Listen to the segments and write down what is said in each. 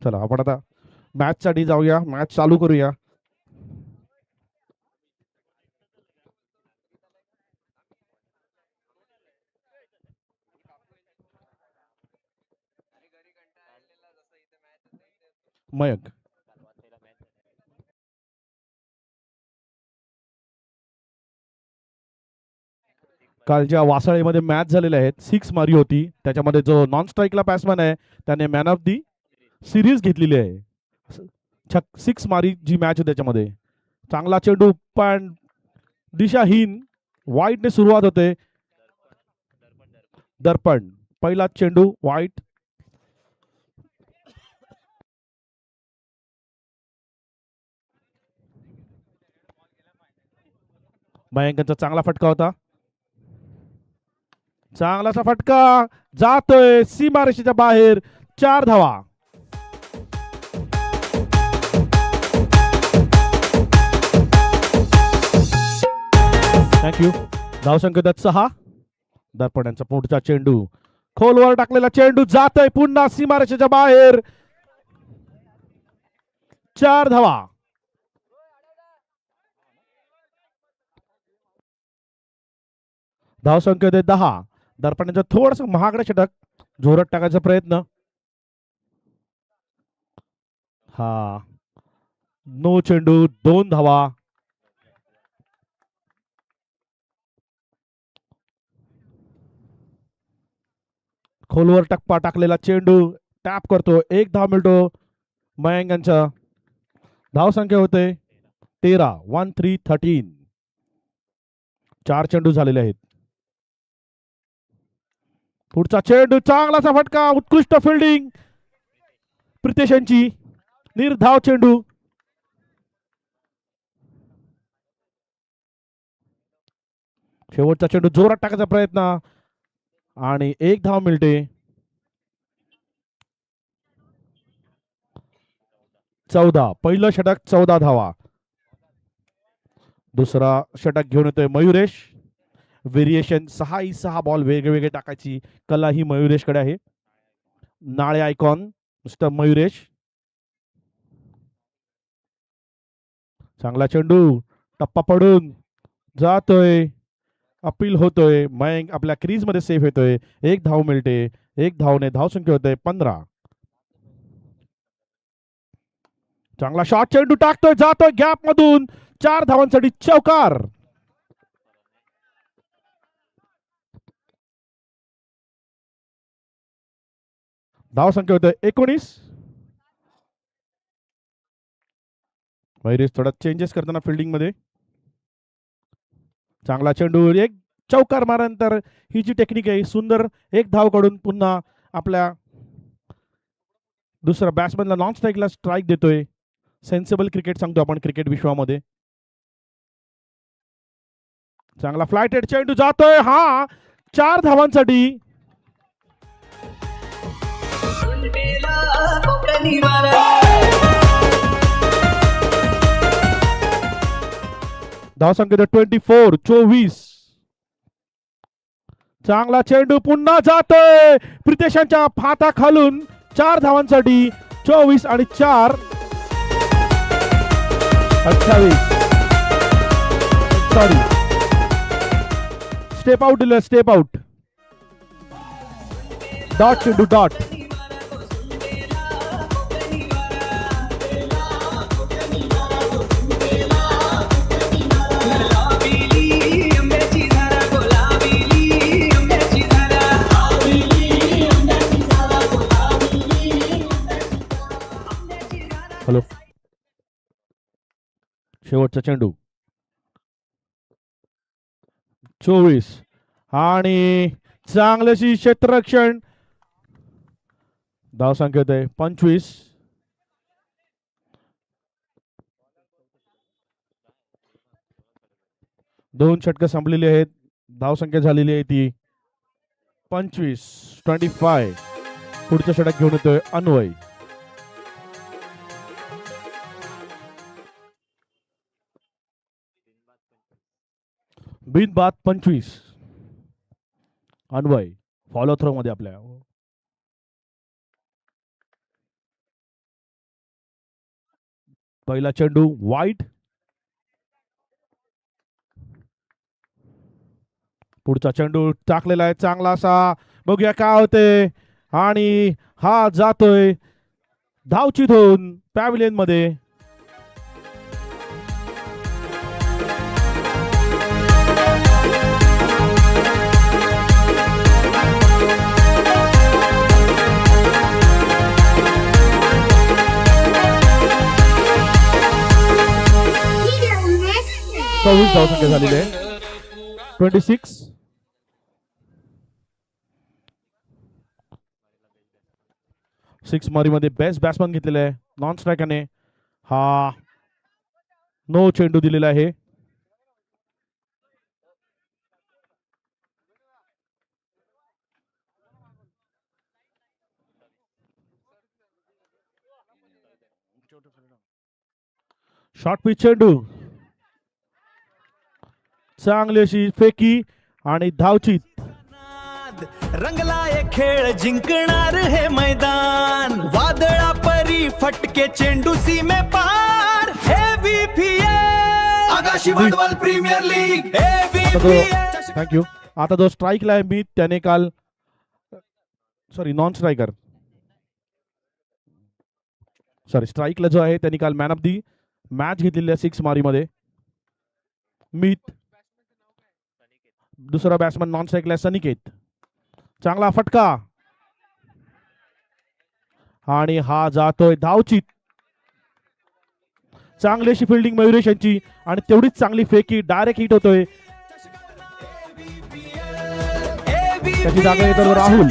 चला आपण आता मॅच साठी जाऊया, मॅच चालू करूया. मयंक कालच्या वासाळीमध्ये मॅच झालेल्या आहेत, 6 मारी होती. त्याच्यामध्ये जो नॉन स्ट्राईकला बॅट्समॅन आहे त्याने मॅन ऑफ दी सिरीज घेतलेली आहे. 6 मारी जी मॅच होती त्याच्यामध्ये. चांगला चेंडू पण दिशाहीन, वाईटने सुरुवात होते. दर्पण पहिला चेंडू वाईट. मयंकचा चांगला फटका होता. चांगलासा फटका जातोय सीमारेषेच्या बाहेर. 4 धावा. थँक्यू. धावसंख्या 6. दर्पण यांचा पुढचा चेंडू खोलवर टाकलेला चेंडू जातोय पुन्हा सीमारेषेच्या बाहेर. 4 धावा. धावसंख्या 10. दर्पणाचं थोडस महागडे षटक, जोरात टाकायचा प्रयत्न. हा नो चेंडू, 2 धावा. खोलवर टप्पा टाकलेला चेंडू टॅप करतो, 1 धाव मिळतो मयंकांच्या. धावसंख्या होते 13. 13. 4 चेंडू झालेले आहेत. पुढचा चेंडू चांगलाचा फटका, उत्कृष्ट फिल्डिंग प्रितेश यांची. निर्धाव चेंडू. शेवटचा चेंडू जोरात टाकायचा प्रयत्न आणि 1 धाव मिळते. 14. पहिलं षटक 14 धावा. दुसरा षटक घेऊन येतोय मयुरेश. व्हेरिएशन 6 बॉल वेगवेगळे टाकायची कला ही मयुरेशकडे आहे. नाळे आयकॉन मिस्टर मयुरेश. चांगला चेंडू टप्पा पडून जातोय, अपील होतोय. मयंक आपल्या क्रीज मध्ये सेफ येतोय. 1 धाव मिळते. 1 धावने धावसंख्या होते 15. चांगला शॉट चेंडू टाकतोय, जातोय गॅप मधून. 4 धावांसाठी चौकार. धावसंख्या होते 19. मयुरेश थोडा चेंजेस करताना फिल्डिंग मध्ये. चांगला चेंडू, 1 चौकार मारल्यानंतर ही जी टेक्निक आहे सुंदर. 1 धाव काढून पुन्हा आपल्या दुसरा बॅट्समॅनला नॉन स्ट्राईकला स्ट्राईक देतोय. सेन्सिबल क्रिकेट सांगतो आपण क्रिकेट विश्वामध्ये. चांगला फ्लायटेड चेंडू जातोय, हा 4 धावांसाठी. धावसंख्या 24. चांगला चेंडू पुन्हा जातोय प्रितेशांच्या फाता खालून. 4 धावांसाठी. 24 आणि 4 28. सॉरी, स्टेप आउट दिलं, स्टेप आउट. डॉट चेंडू, डॉट. हॅलो. शेवटचा चेंडू 24 आणि चांगल्याशी क्षेत्ररक्षण. धावसंख्या होते 25. दोन षटकं संपलेली आहेत. धावसंख्या झालेली आहे ती 25. 25. पुढचं षटक घेऊन येतोय अन्वय. बिनबाद 25. अन्वय फॉलो थ्रो मध्ये आपल्या पहिला चेंडू वाईट. पुढचा चेंडू टाकलेला आहे चांगला असा. बघूया काय होते. आणि हा जातोय धावचीत होऊन पॅव्हिलियन मध्ये. सव्वीस धावसंख्या झालेली आहे. 26. सिक्स मारीमध्ये बेस्ट बॅट्समन घेतलेला आहे नॉन स्ट्रायकरने. हा नो चेंडू दिलेला आहे. शॉर्ट पिच चेंडू चांगली अशी फेकी आणि धावचीत. रंगलाय खेळ जिंकणार हे मैदान. वादळा परी फटके चेंडू सीमे पार. AVPL Agashi Wadwal Premier League. AVPL thank you. आता जो स्ट्राईकला आहे मी त्याने काल नॉन स्ट्रायकर स्ट्राईकला जो आहे त्यांनी काल मॅन ऑफ दी मॅच घेतलेली आहे सिक्स मारीमध्ये. मीत. दुसरा बॅट्समन नॉन स्ट्राईकला सनिकेत. चांगला फटका आणि हा जातोय धावचीत. चांगली अशी फिल्डिंग मयुरेश यांची आणि तेवढीच चांगली फेकी डायरेक्ट हिट होतोय. त्याची जागा येतो राहुल.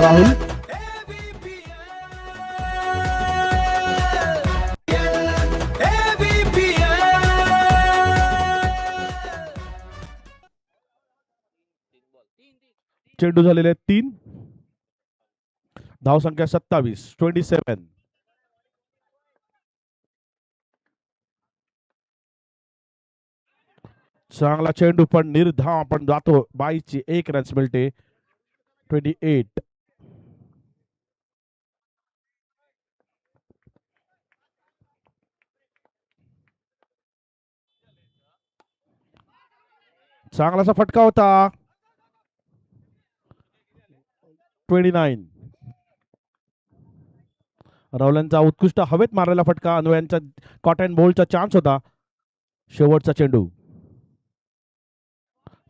राहुल चेंडू झालेले 3. धावसंख्या 27. 27. चांगला चेंडू पण निर्धाव पण जातो. 22ची 1 रन्स मिळते. 28. चांगलासा फटका होता. 29. राहुलांचा उत्कृष्ट हवेत मारलेला फटका. अन्वयांचा कॉटन बॉलचा चान्स होता. शेवटचा चेंडू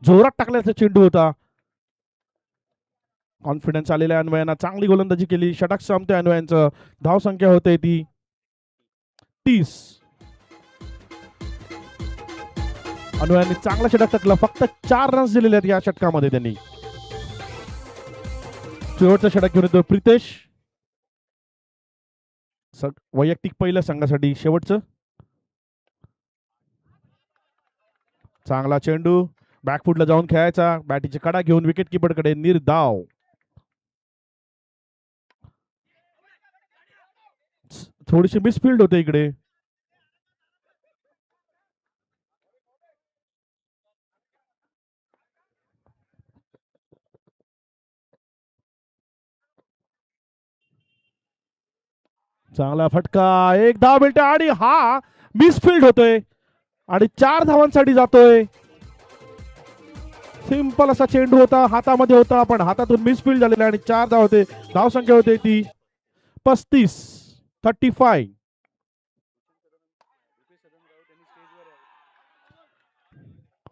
जोरात टाकल्याचा चेंडू होता. कॉन्फिडन्स आलेल्या अन्वयांना चांगली गोलंदाजी केली. षटक संपते अन्वयांचं. धावसंख्या होते ती 30. अन्वयांनी चांगला षटक टाकला. फक्त 4 रन्स दिलेले आहेत या षटकामध्ये त्यांनी. शेवटचा षटक घेऊन येतो प्रितेश. वैयक्तिक पहिल्या संघासाठी शेवटचं. चांगला चेंडू बॅकफुटला जाऊन खेळायचा. बॅटीची कडा घेऊन विकेट किपर कडे निर्धाव. थोडीशी मिसफिल्ड होते इकडे. चांगला फटका. 1 धाव मिळते आणि हा मिसफिल्ड होतोय आणि 4 धावांसाठी जातोय. सिंपल असा चेंडू होता. हातामध्ये होता पण हातातून मिसफिल्ड झालेला आणि 4 धाव होते. धावसंख्या होते ती 35. 35.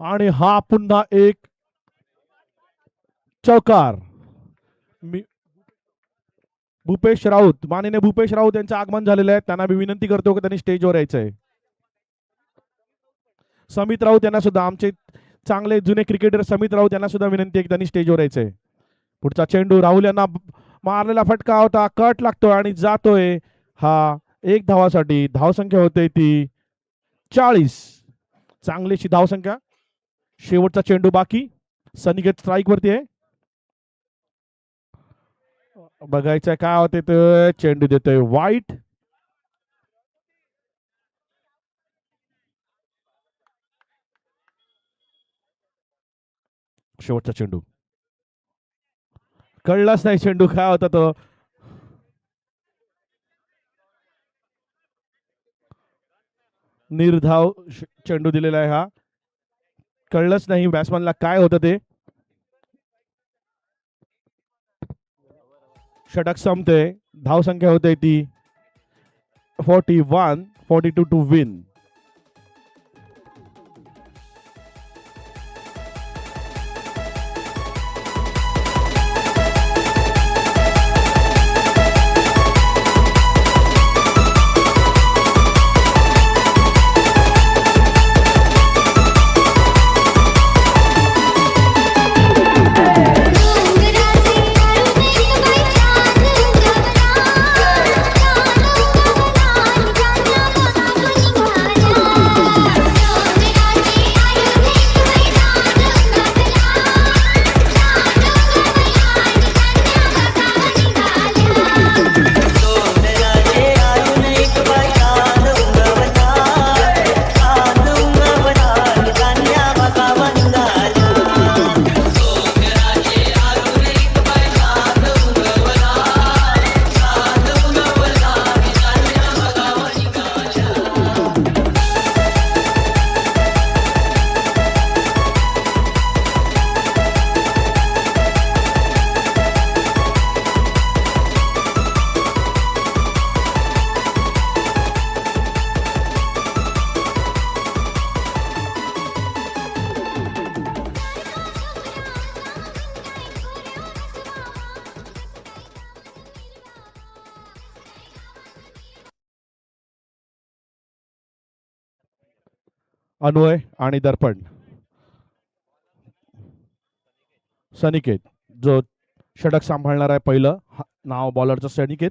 आणि हा पुन्हा एक चौकार. भूपेश राऊत, माननीय भूपेश राऊत यांचं आगमन झालेलं आहे. त्यांना मी विनंती करतो की त्यांनी स्टेजवर यायचंय. समित राऊत यांना सुद्धा, आमचे चांगले जुने क्रिकेटर समित राऊत यांना सुद्धा विनंती आहे की त्यांनी स्टेजवर यायचंय. पुढचा चेंडू राहुल यांना मारलेला फटका होता. कट लागतोय आणि जातोय हा 1 धावासाठी. धावसंख्या होते ती 40. चांगलीशी धावसंख्या. शेवटचा चेंडू बाकी. सनिकेत स्ट्राईक वरती आहे. बघायचं काय होते ते. चेंडू देतोय वाईट. शेवटचा चेंडू कळलाच नाही चेंडू काय होता तो. निर्धाव चेंडू दिलेला आहे हा. कळलंच नाही बॅट्समॅनला काय होतं ते. षटक संपते. धाव संख्या होते ती 41, 42 टू विन. अन्वय आणि दर्पण. सनिकेत जो षटक सांभाळणार आहे पहिलं. नाव बॉलरचं सनिकेत.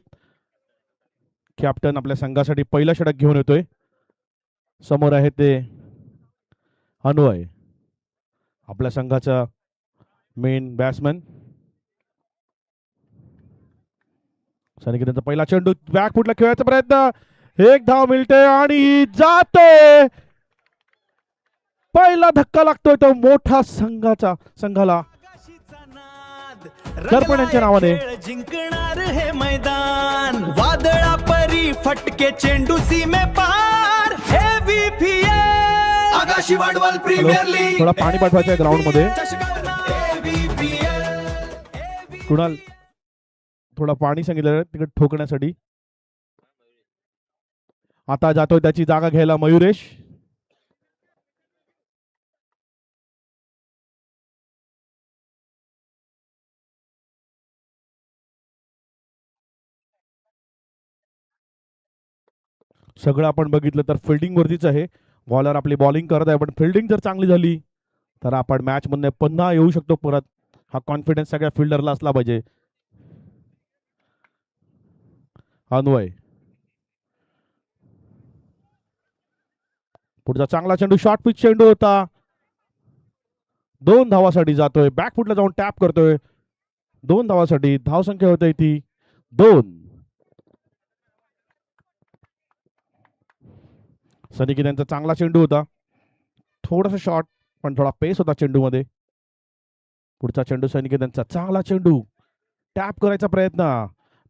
कॅप्टन आपल्या संघासाठी पहिलं षटक घेऊन येतोय. समोर आहे ते अन्वय, आपल्या संघाचा मेन बॅट्समॅन. सनिकेतचा पहिला चेंडू बॅकफुटला खेळायचा प्रयत्न. एक धाव मिळते आणि जातोय. पहिला धक्का लागतोय तो मोठा संघाला. दर्पण यांच्या नावाने जिंकणार हे मैदान. वादळा परी फटके चेंडू सीमे पार. Agashi Wadwal Premier league. थोडा पाणी पाठवायचं आहे ग्राउंड मध्ये. कुणाल थोडा पाणी सांगितलं तिकडे ठोकण्यासाठी. आता जातोय त्याची जागा घ्यायला मयुरेश. सगळं आपण बघितलं तर फिल्डिंग वरतीच आहे. बॉलर आपली बॉलिंग करत आहे पण फिल्डिंग जर चांगली झाली तर आपण मॅच मध्ये पुन्हा येऊ शकतो परत. हा कॉन्फिडन्स सगळ्या फिल्डरला असला पाहिजे. अन्वय पुढचा चांगला चेंडू शॉर्ट पिच चेंडू होता. 2 धावासाठी जातोय. बॅकफुटला जाऊन टॅप करतोय. 2 धावासाठी. धाव संख्या होते ती 2. सनिकेत यांचा चांगला चेंडू होता. थोडासा शॉर्ट पण थोडा पेस होता चेंडू मध्ये. पुढचा चेंडू सनिकेत यांचा चांगला चेंडू. टॅप करायचा प्रयत्न.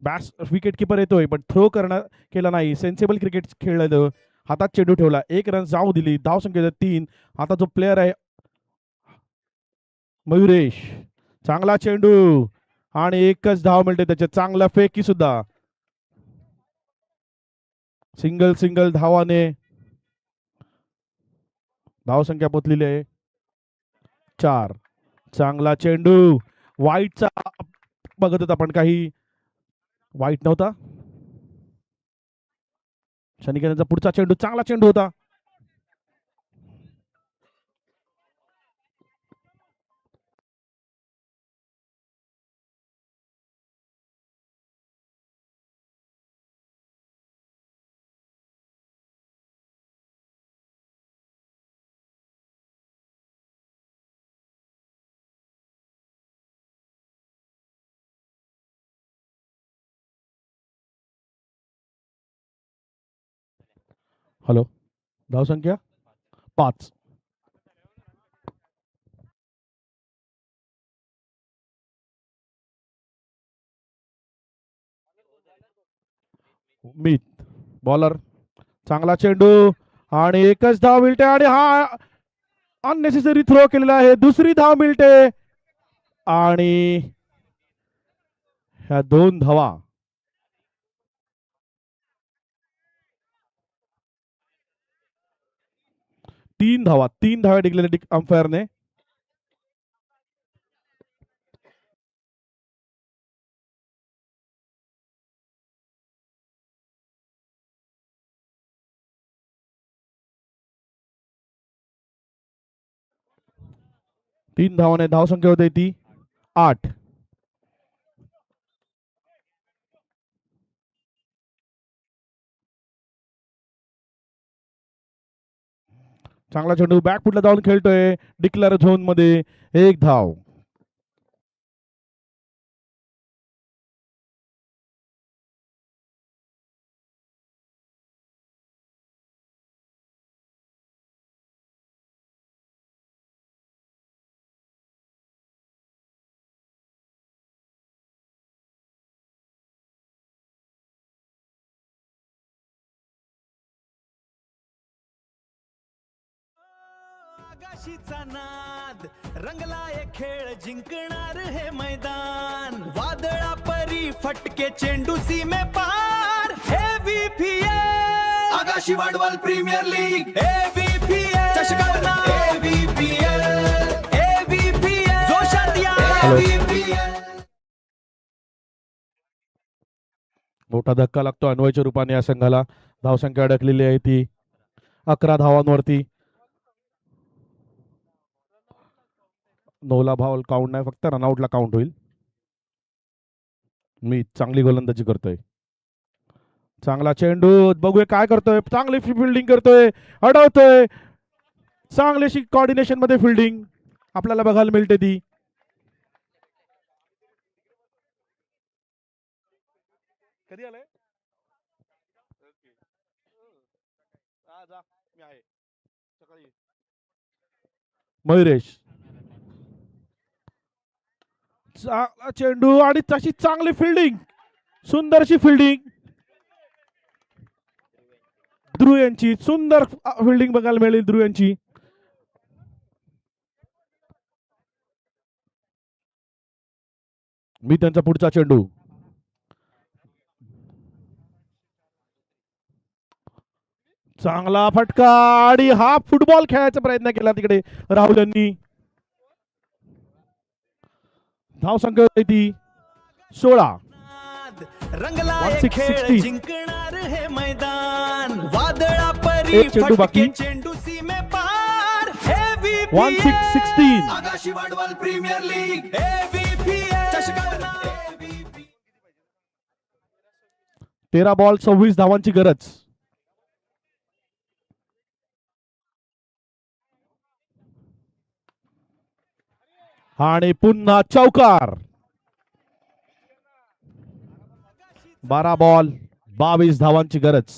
बॅट्स विकेट किपर येतोय पण थ्रो केला नाही. सेन्सिबल क्रिकेट खेळलं. हातात चेंडू ठेवला. 1 रन जाऊ दिली. धाव संख्या 3. आता जो प्लेअर आहे मयुरेश, चांगला चेंडू आणि एकच धाव मिळते त्याचे. चांगला फेकी सुद्धा. सिंगल धावाने धाव संख्या पोचलेली आहे 4. चांगला चेंडू. वाईटचा बघत होता पण काही वाईट नव्हता. सनिकेतचा पुढचा चेंडू चांगला चेंडू होता. हॅलो, धाव संख्या 5. मीत बॉलर. चांगला चेंडू आणि एकच धाव मिळते आणि हा अननेसेसरी थ्रो केलेला आहे. दुसरी धाव मिळते आणि ह्या 2 धावा. तीन धावा डिक्लेअर अंपायरने. तीन धावाने धावसंख्या होते ती 8. चांगला चेंडू बॅक फुटला जाऊन खेळतोय डिक्लेअर झोन मध्ये. 1 धाव. आकाशीचा नाद रंगलाय खेळ जिंकणार हे मैदान. वादळा परी फटके चेंडू सीमे पार. AVPL Akashi Wadwal Premier League. AVPL चषकांना AVPL. AVPL जोशात या. AVPL मोठा धक्का लागतो अन्वयच्या रूपाने या संघाला. धावसंख्या अडकलेली आहे ती 11 धावांवरती. 9ला भाव काउंट नाही, फक्त रनआउटला काउंट होईल. मी चांगली गोलंदाजी करतोय. चांगला चेंडू बघूया काय करतोय. चांगली फिल्डिंग करतोय, अडवतोय. चांगलीशी कॉर्डिनेशन मध्ये फिल्डिंग आपल्याला बघायला मिळते ती. कधी आलाय मयुरेश. चांगला चेंडू आणि तशी चांगली फिल्डिंग, सुंदरशी फिल्डिंग. ध्रुव यांची सुंदर फिल्डिंग बघायला मिळेल. ध्रुव यांची मी त्यांचा पुढचा चेंडू. चांगला फटका आणि हा फुटबॉल खेळायचा प्रयत्न केला तिकडे राहुल यांनी. धावसंख्या होती ती 16. रंगलाय 16. खेळ जिंकणार हे मैदान. वादळा परी एक चेंडू बाकी. फटके चेंडू सीमे पार. 16. Akashi Wadwal Premier League. AVPL चषकांना AVPL 13 बॉल 26 धावांची गरज. आणि पुन्हा चौकार. 12 बॉल 22 धावांची गरज.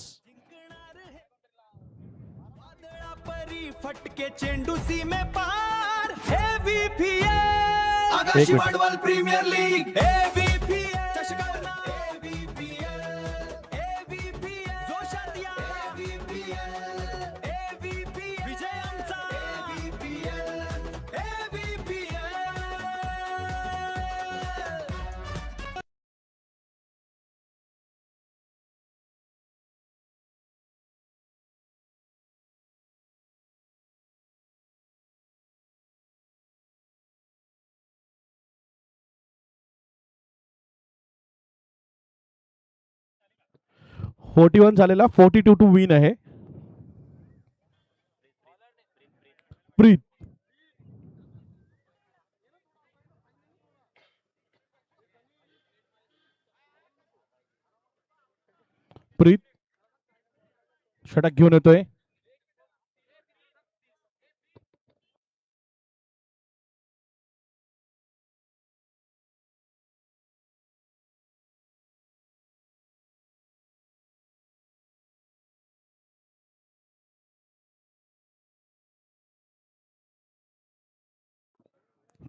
वादळा परी फटके चेंडू सीमे पार. AVPL Akashi minute. Wadwal Premier League. AVPL चषकांना AVPL. AVPL जोशात या. AVPL. AVPL विजय आमचा. AVPL. AVPL .41 झालेला. 42 टू विन आहे. प्रीत प्रीत षटक घेऊन येतोय.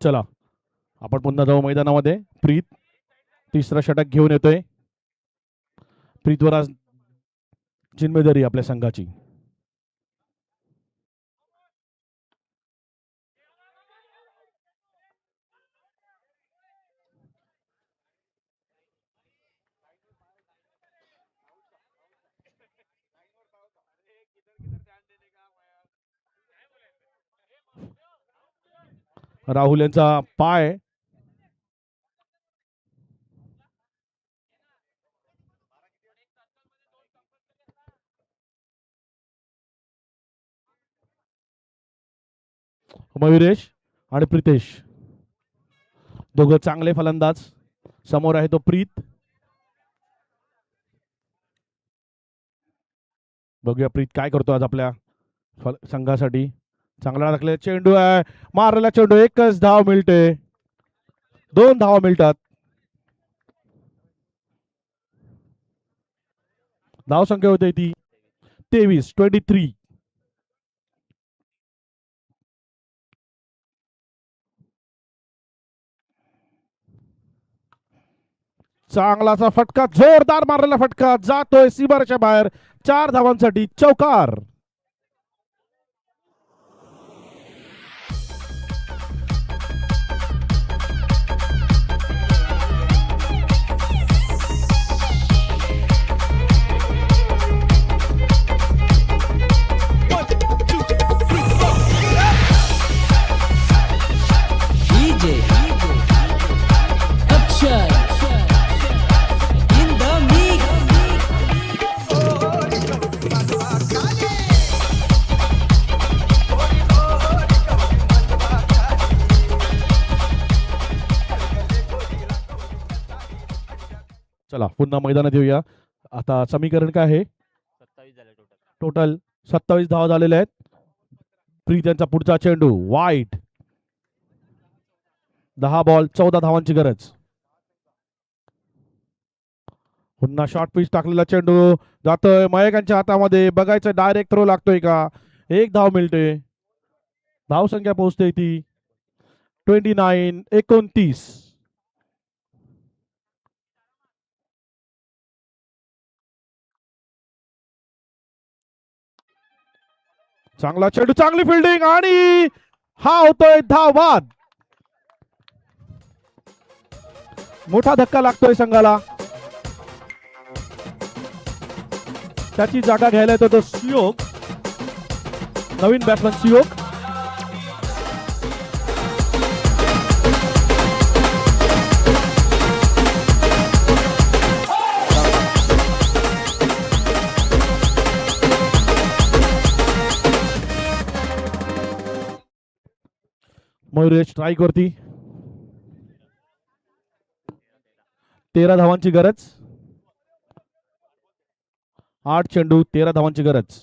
चला आपण पुन्हा जाऊ मैदानामध्ये. प्रीत तिसरा षटक घेऊन येतोय. प्रीतवर आज जिम्मेदारी आपल्या संघाची. राहुल यांचा पाय मयुरेश आणि प्रितेश दोघं चांगले फलंदाज. समोर आहे तो प्रीत. बघूया प्रीत काय करतो आज आपल्या संघासाठी. चांगला टाकलेला चेंडू आहे, मारलेला चेंडू, एकच धाव मिळते, 2 धावा मिळतात. धाव संख्या होते ती 23. चांगलाचा फटका, जोरदार मारलेला फटका जातोय सीमारेच्या बाहेर. 4 धावांसाठी चौकार. DJ Akshay in the mix. चला पुन्हा मैदानात येऊया. आता समीकरण काय आहे? 27 झाले टोटल. टोटल 27 धावा झालेल्या आहेत. प्रीत यांचा पुढचा चेंडू वाईट. 10 बॉल 14 धावांची गरज. पुन्हा शॉर्ट पिच टाकलेला चेंडू जातोय मयकांच्या हातामध्ये. बघायचं डायरेक्ट थ्रो लागतोय का. 1 धाव मिळते. धाव संख्या पोहोचते ती 29. चांगला चेंडू, चांगली फिल्डिंग आणि हा होतोय धावबाद. मोठा धक्का लागतोय संघाला. त्याची जागा घ्यायला येतो तो सुयोग, नवीन बॅट्समन सुयोग. मयुरेश स्ट्राईक वरती. 13 धावांची गरज. 8 चेंडू 13 धावांची गरज.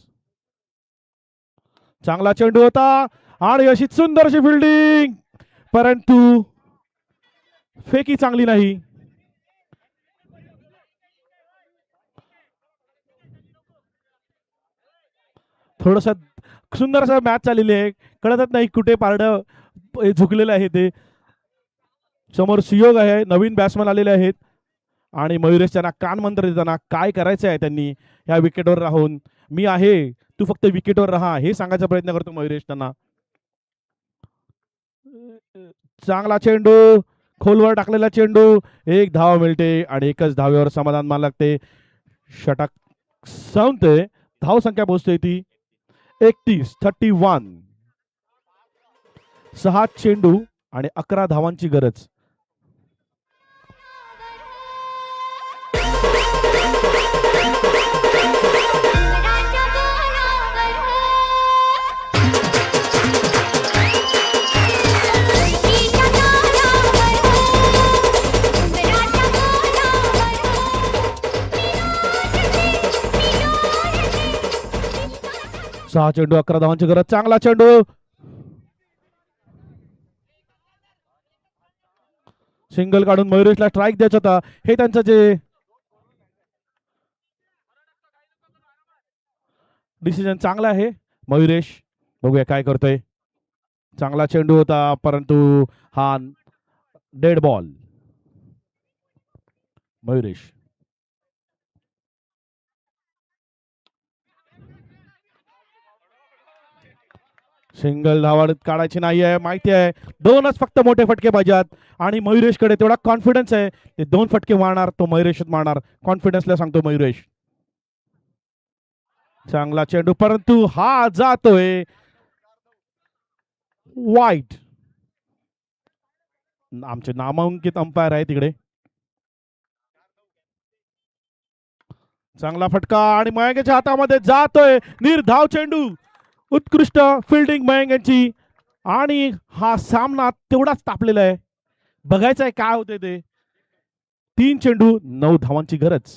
चांगला चेंडू होता आणि अशी सुंदरशी फिल्डिंग, परंतु फेकी चांगली नाही. थोडस सुंदर असं मॅच चाललेली आहे, कळतच नाही कुठे पारड झुकलेलं आहे ते. समोर सुयोग आहे, नवीन बॅट्समन आलेले आहेत आणि मयुरेश त्यांना कान मंत्र देताना काय करायचं आहे त्यांनी या विकेटवर राहून. मी आहे, तू फक्त विकेटवर राहा हे सांगायचा प्रयत्न करतो मयुरेश त्यांना. चांगला चेंडू, खोलवर टाकलेला चेंडू, 1 धाव मिळते आणि एकच धावेवर समाधान मानावं लागते. षटक संपते. धाव संख्या पोहोचते ती 31. 6 चेंडू आणि 11 धावांची गरज. सहा चेंडू 11 धावांची गरज. चांगला चेंडू, सिंगल काढून मयुरेशला स्ट्राईक द्यायचा होता. हे त्यांचं जे डिसिजन चांगलं आहे. मयुरेश बघूया काय करतोय. चांगला चेंडू होता परंतु हा डेड बॉल. मयुरेश सिंगल धावा काढायची नाही आहे, माहिती आहे. 2च फक्त मोठे फटके पाहिजेत आणि मयुरेशकडे तेवढा कॉन्फिडन्स आहे. ते 2 फटके मारणार, तो मयुरेशच मारणार. कॉन्फिडन्सला सांगतो मयुरेश. चांगला चेंडू परंतु हा जातोय वाईट. आमचे नामांकित अंपायर आहे तिकडे. चांगला फटका आणि मयंकच्या हातामध्ये जातोय निर्धाव चेंडू. उत्कृष्ट फिल्डिंग मयंक यांची. आणि हा सामना तेवढाच तापलेला आहे. बघायचं आहे काय होते ते. 3 चेंडू 9 धावांची गरज.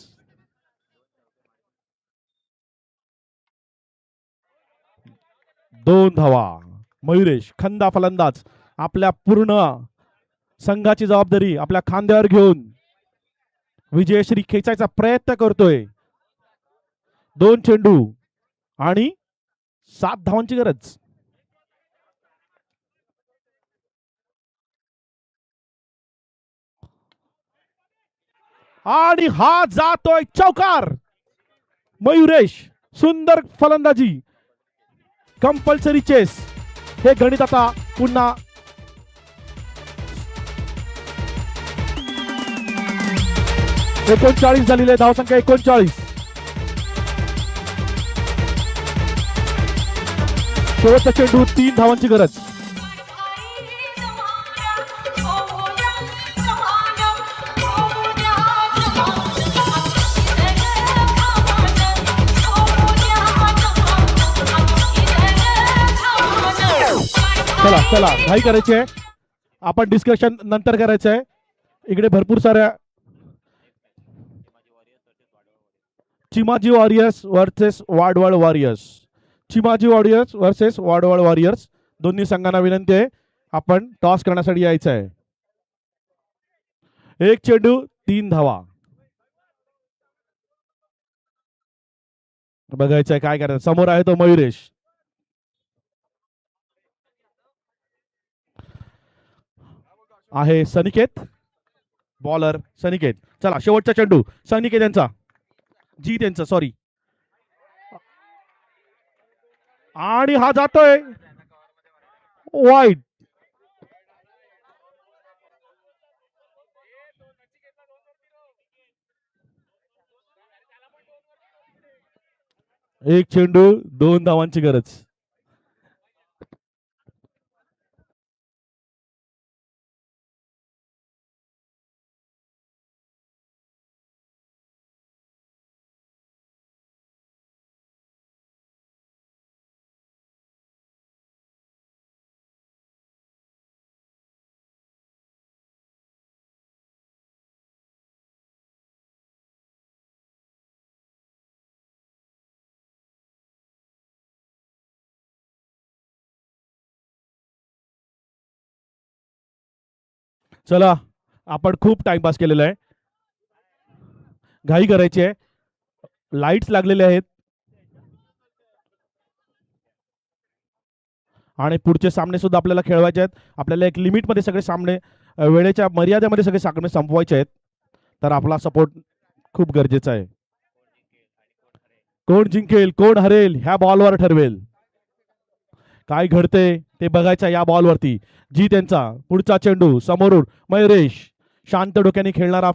दोन धावा. मयुरेश खंदा फलंदाज आपल्या पूर्ण संघाची जबाबदारी आपल्या खांद्यावर घेऊन विजयश्री खेचायचा प्रयत्न करतोय. 2 चेंडू आणि 7 धावांची गरज. आणि हा जातोय चौकार. मयुरेश सुंदर फलंदाजी. कंपल्सरी चेस हे गणित आता पुन्हा 39 झालेली आहे. धावसंख्या 39. शेवटचा चेंडू 3 धावांची गरज. चला चला घाई करायची आहे. आपण डिस्कशन नंतर करायचं आहे. इकडे भरपूर साऱ्या Chimaji Warriors versus Wadwal Warriors. Chimaji Warriors versus Wadwal Warriors दोन्ही संघांना विनंती आहे आपण टॉस करण्यासाठी यायचं आहे. 1 चेंडू 3 धावा. बघायचंय काय करायचं. समोर आहे तो मयुरेश. आहे सनिकेत बॉलर. सनिकेत चला शेवटचा चेंडू सनिकेत यांचा जी त्यांचा सॉरी. आणि हा जातोय वाईट. एक चेंडू 2 धावांची गरज. चला आपण खूप टाइमपास केलेला आहे. घाई करायची आहे. लाईट्स लागलेले आहेत आणि पुढचे सामने सुद्धा आपल्याला खेळवायचे आहेत. आपल्याला एक लिमिट मध्ये सगळे सामने वेळेच्या मर्यादेमध्ये सगळे सामने संपवायचे आहेत. तर आपला सपोर्ट खूप गरजेचा आहे. कोण जिंकेल कोण हरेल ह्या बॉलवर ठरवेल. काय घडते ते बघायचं या बॉलवरती. जी त्यांचा पुढचा चेंडू समोरून मयुरेश शांत डोक्याने खेळणारा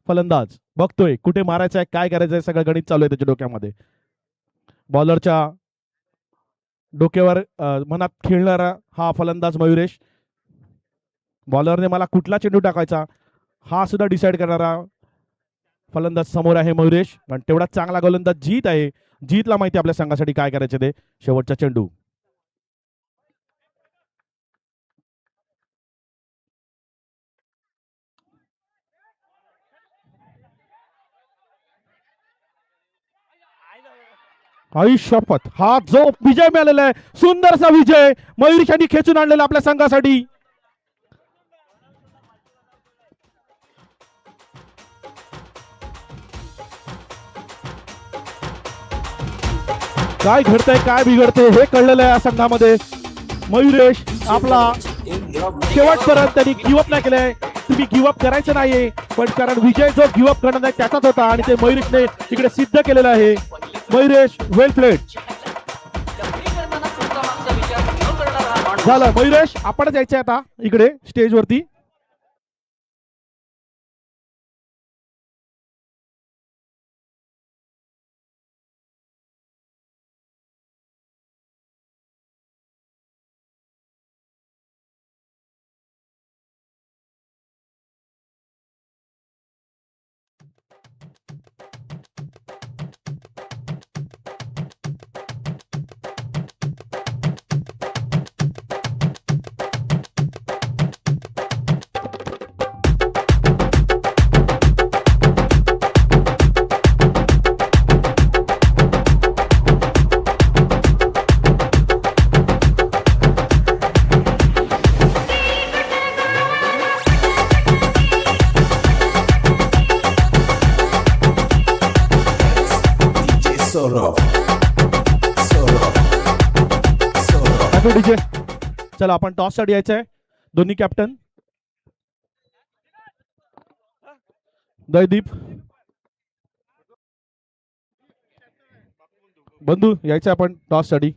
फलंदाज बघतोय कुठे मारायचं आहे काय करायचं आहे सगळं गणित चालू आहे त्याच्या डोक्यामध्ये. बॉलरच्या डोक्यावर मनात खेळणारा हा फलंदाज मयुरेश. बॉलरने मला कुठला चेंडू टाकायचा हा सुद्धा डिसाइड करणारा फलंदाज समोर आहे मयुरेश. पण तेवढा चांगला गोलंदाज जीत आहे. जीतला माहिती आपल्या संघासाठी काय करायचं ते. शेवटचा चेंडू आई शपथ. हा जो विजय मिळालेला आहे सुंदरसा विजय मयुरेशांनी खेचून आणलेला आपल्या संघासाठी. काय घडतंय काय बिघडतंय हे कळलेलं आहे या संघामध्ये. मयुरेश आपला शेवटपर्यंत त्यांनी गिवअप नाही केलंय. तुम्ही गिवअप करायचं नाहीये पण कारण विजय जो गिवअप करणार नाही त्याचाच होता आणि ते मयुरेशने इकडे सिद्ध केलेलं आहे. मयुरेश वेल प्लेड. झालं मयुरेश आपण जायचंय आता इकडे स्टेजवरती. दाखव डीजे. चला आपण टॉस साठी यायचं आहे. दोन्ही कॅप्टन जयदीप बंधू यायचं आपण टॉस साठी.